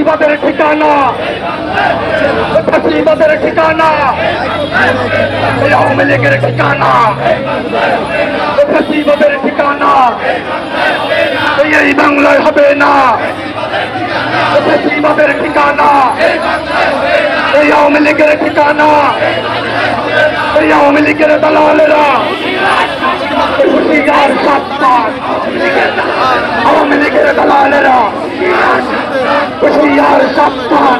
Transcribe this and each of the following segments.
ফাঁসিবাদের ঠিকানা, ফাঁসিবাদের ঠিকানা, এই আওয়ামী লীগের ঠিকানা, ফাঁসিবাদের ঠিকানা, এই বাংলায় হবে না। ফাঁসিবাদের ঠিকানা, এই আওয়ামী লীগের ঠিকানা, এই আওয়ামী লীগের দালালেরা হুঁশিয়ার সাবধান। আওয়ামী লীগের দালালেরা হুঁশিয়ার সাবধান।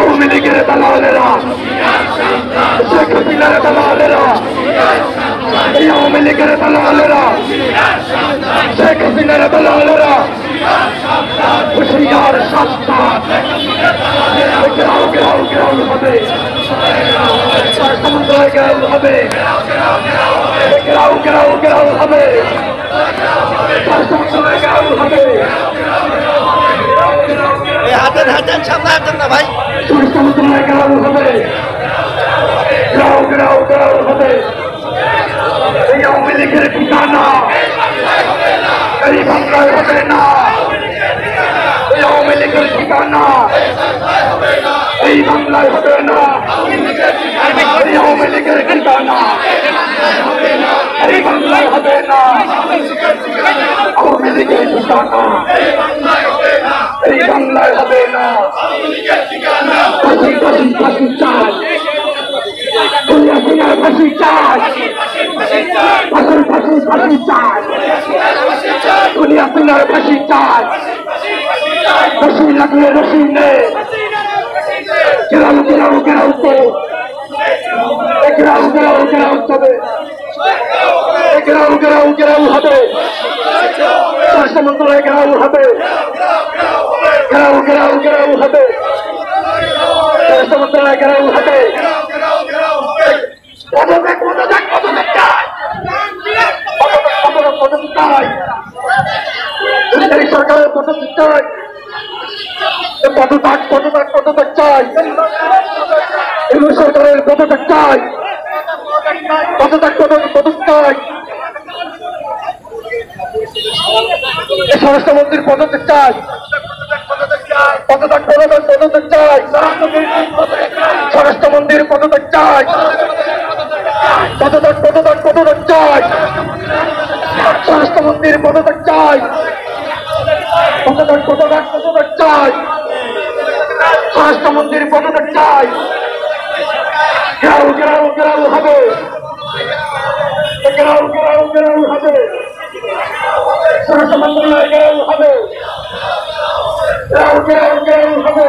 আওয়ামী লীগের দালালেরা, শেখ হাসিনার দালালেরা, এই আওয়ামী লীগের দালালেরা, শেখ হাসিনার দালালেরা হুঁশিয়ার সাবধান। ঘেরাও ঘেরাও ঘেরাও হবে, সমুদ্রে ঘেরাও হবে, ঘেরাও ঘেরাও ঘেরাও হবে, সমুদ্রে ঘেরাও হবে। হাতেন হাতেন সামনে হাতেন না ভাই, সমুদ্রে ঘেরাও হবে, ঘেরাও ঘেরাও ঘেরাও হবে। এই আওয়ামী লীগের ঠিকানা এই বাংলায় হবে না। এই আওয়ামী লীগের ঠিকানা এই বাংলায় হবে না। এই আওয়ামী লীগের ঠিকানা এই বাংলায় হবে না। আওয়ামী লীগের ঠিকানা এই বাংলায় হবে না। ফাঁসি ফাঁসি ফাঁসি চাই, ফাঁসি চাই, ফাঁসি ফাঁসি ফাঁসি চাই, দুনিয়া দুনিয়ার ফাঁসি চাই। রশি লাগলে রশি নে, ঘেরাও ঘেরাও ঘেরাও করো, ঘেরাও ঘেরাও ঘেরাও হবে, ঘেরাও ঘেরাও ঘেরাও হবে, সমুদ্রে ঘেরাও হবে, ঘেরাও ঘেরাও ঘেরাও হবে, সমুদ্রে ঘেরাও হবে। পদত্যাগ পদত্যাগ পদত্যাগ চাই, পদত্যাগ চাই, সরকারের পদত্যাগ চাই, পদত্যাগ পদত্যাগ পদত্যাগ চাই, সরকারের পদত্যাগ চাই, পদত্যাগ পদত্যাগ চাই, স্বরাষ্ট্রমন্ত্রীর পদত্যাগ চাই, পদত্যাগ পদত্যাগ পদত্যাগ চাই, স্বরাষ্ট্রমন্ত্রীর পদত্যাগ চাই, পদত্যাগ পদত্যাগ পদত্যাগ চাই, স্বরাষ্ট্রমন্ত্রীর পদত্যাগ চাই, পদত্যাগ পদত্যাগ পদত্যাগ চাই, স্বরাষ্ট্রমন্ত্রীর পদত্যাগ চাই। ঘেরাও ঘেরাও ঘেরাও হবে, ঘেরাও ঘেরাও ঘেরাও হবে, স্বরাষ্ট্র মন্ত্রণালয় ঘেরাও হবে, ঘেরাও ঘেরাও ঘেরাও হবে,